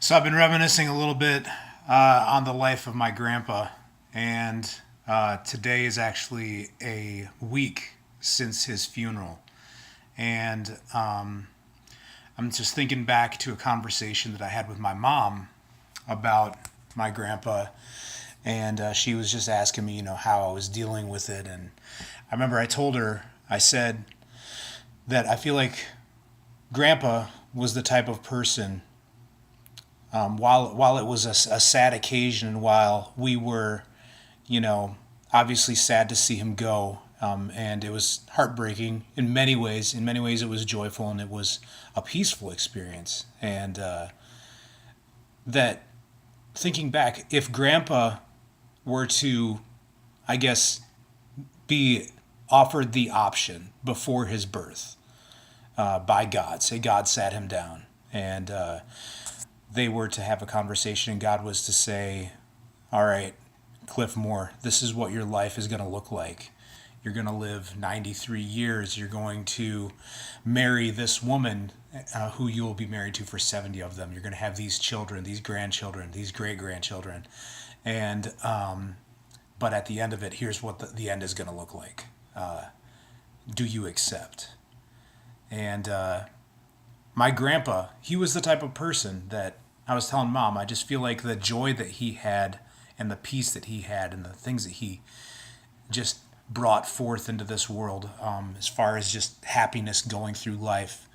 So I've been reminiscing a little bit on the life of my grandpa, and today is actually a week since his funeral. And I'm just thinking back to a conversation that I had with my mom about my grandpa, and she was just asking me, how I was dealing with it. And I remember I told her, I said that I feel like grandpa was the type of person while it was a sad occasion, and while we were, you know, obviously sad to see him go, and it was heartbreaking in many ways. In many ways, it was joyful and it was a peaceful experience. And that thinking back, if Grandpa were to, I guess, be offered the option before his birth by God, say God sat him down and they were to have a conversation, and God was to say, all right, Cliff Moore, this is what your life is going to look like. You're going to live 93 years. You're going to marry this woman who you will be married to for 70 of them. You're going to have these children, these grandchildren, these great grandchildren. And, but at the end of it, here's what the end is going to look like. Do you accept? And my grandpa, he was the type of person that I was telling mom, I just feel like the joy that he had and the peace that he had and the things that he just brought forth into this world, as far as just happiness going through life,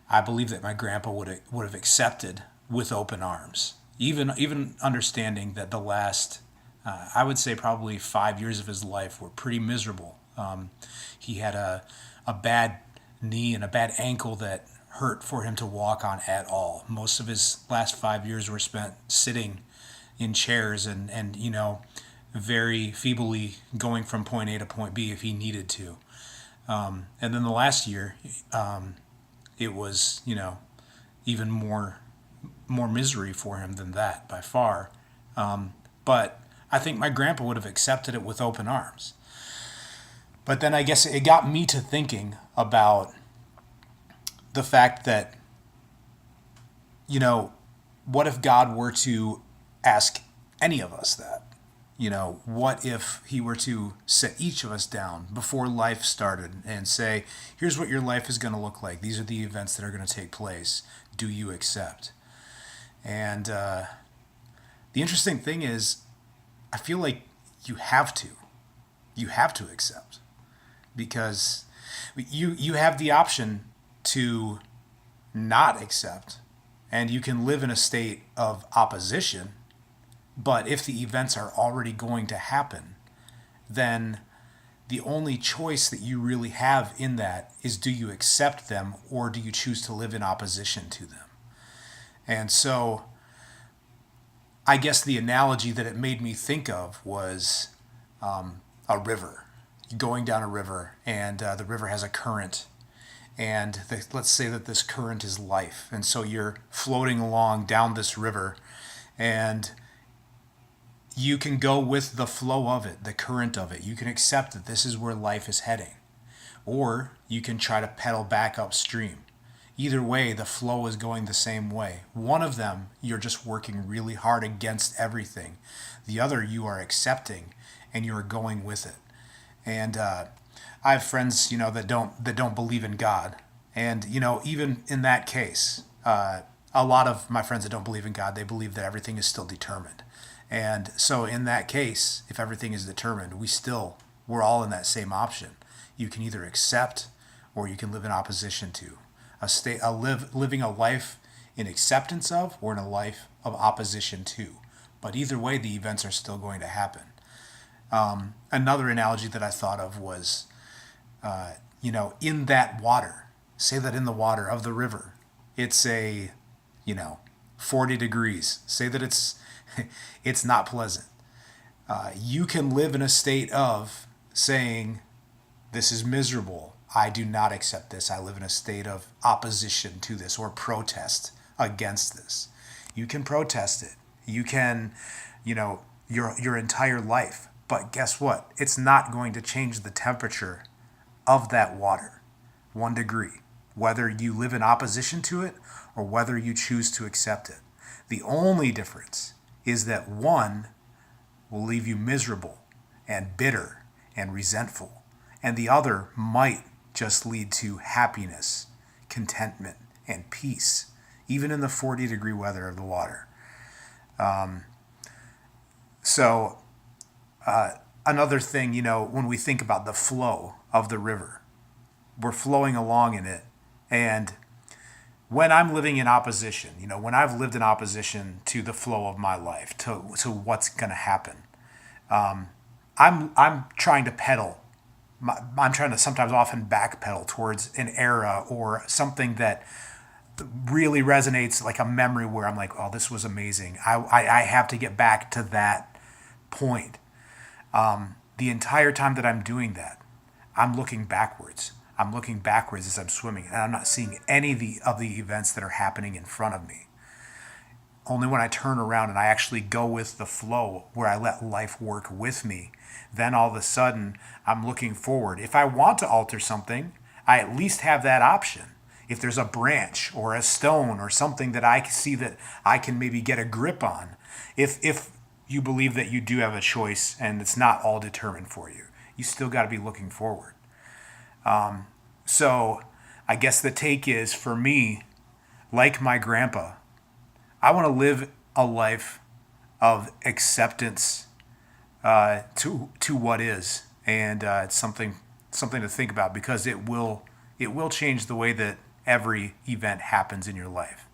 I believe that my grandpa would have accepted with open arms. Even understanding that the last, I would say probably 5 years of his life were pretty miserable. He had a bad knee and a bad ankle that hurt for him to walk on at all. Most of his last 5 years were spent sitting in chairs and very feebly going from point A to point B if he needed to. And then the last year, it was even more misery for him than that by far. But I think my grandpa would have accepted it with open arms. But then I guess it got me to thinking about the fact that, what if God were to ask any of us that? What if he were to sit each of us down before life started and say, here's what your life is going to look like. These are the events that are going to take place. Do you accept? And the interesting thing is, I feel like you have to. You have to accept. Because you have the option to not accept, and you can live in a state of opposition. But if the events are already going to happen, then the only choice that you really have in that is, do you accept them or do you choose to live in opposition to them? And so I guess the analogy that it made me think of was a river. Going down a river, and the river has a current, and let's say that this current is life, and so you're floating along down this river, and you can go with the flow of it, the current of it. You can accept that this is where life is heading, or you can try to pedal back upstream. Either way, the flow is going the same way. One of them, you're just working really hard against everything. The other, you are accepting and you are going with it. And I have friends, that don't believe in God, and even in that case, a lot of my friends that don't believe in God, they believe that everything is still determined. And so, in that case, if everything is determined, we're all in that same option. You can either accept, or you can live in opposition to living a life in acceptance of, or in a life of opposition to. But either way, the events are still going to happen. Another analogy that I thought of was, in that water, say that in the water of the river, it's 40 degrees. Say that it's not pleasant. You can live in a state of saying, this is miserable. I do not accept this. I live in a state of opposition to this, or protest against this. You can protest it. You can, your entire life. But guess what? It's not going to change the temperature of that water 1 degree, whether you live in opposition to it or whether you choose to accept it. The only difference is that one will leave you miserable and bitter and resentful, and the other might just lead to happiness, contentment, and peace, even in the 40-degree weather of the water. So, another thing, when we think about the flow of the river, we're flowing along in it. And when I'm living in opposition, when I've lived in opposition to the flow of my life, to what's going to happen, I'm trying to pedal. I'm trying to sometimes often backpedal towards an era or something that really resonates, like a memory where I'm like, oh, this was amazing. I have to get back to that point. The entire time that I'm doing that, I'm looking backwards. I'm looking backwards as I'm swimming, and I'm not seeing any of the events that are happening in front of me. Only when I turn around and I actually go with the flow, where I let life work with me, then all of a sudden I'm looking forward. If I want to alter something, I at least have that option. If there's a branch or a stone or something that I see that I can maybe get a grip on, if you believe that you do have a choice and it's not all determined for you, you still got to be looking forward. So I guess the take is, for me, like my grandpa, I want to live a life of acceptance to what is, and it's something to think about, because it will change the way that every event happens in your life.